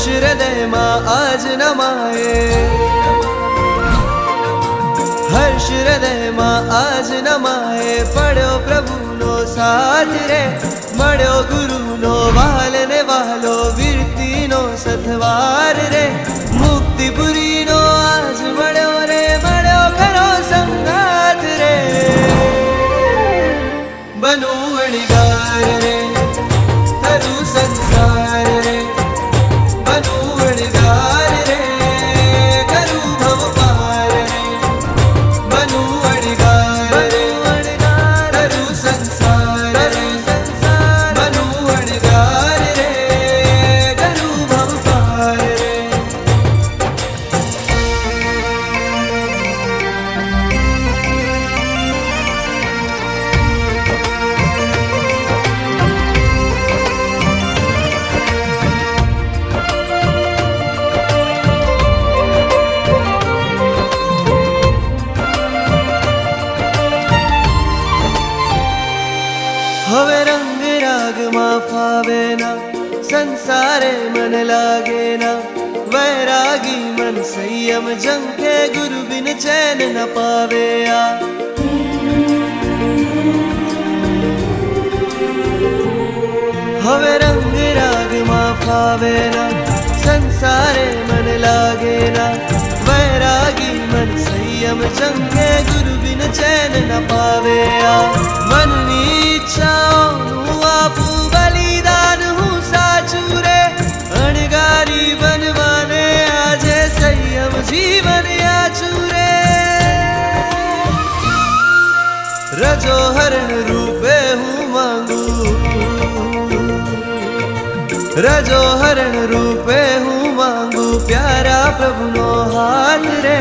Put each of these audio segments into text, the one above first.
हृदय में आज नमाए, हर्ष हृदय में आज नमाए। पढ़ो प्रभु नो साथ रे, मळ्यो गुरु नो वाल ने वालो, वीरती नो सथवार रे। मुक्तिपुरी नो आज मळ्यो रे, मळ्यो खरो संगात रे। बनू वणगार रे, थरू संसार रे। बनू वणगार रे, करू भव पार रे। बनू वणगार रे, थरू संसार रे। बनू वणगार रे, करू भव पार रे। हवे रंग राग मां फावे ना, संसारे मन लागे ना। वैरागी मन संयम जंके, गुरु बिन चैन न पावे आ। हवे रंग राग मां फावे ना, संसारे मन लागे ना। वैरागी मन संयम जंके, गुरु बिन चैन न पावे आ। मननी इच्छाओं आपू बलिदान हूँ साचू रे। अणगारी बनवाने आजे संयम जीवन याचू रे। रजो हरण रूपे हूँ मांगू, रजो हरण रूपे हूँ मांगू। प्यारा प्रभु नो हाथ रे,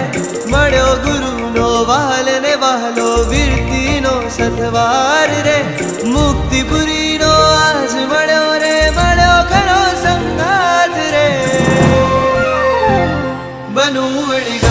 मळ्यो गुरु नो वाल ने वालो, वीरती नो सथवार रे। मुक्तिपुरी नो आज मळ्यो रे, मळ्यो खरो संगात रे। बनू वणगार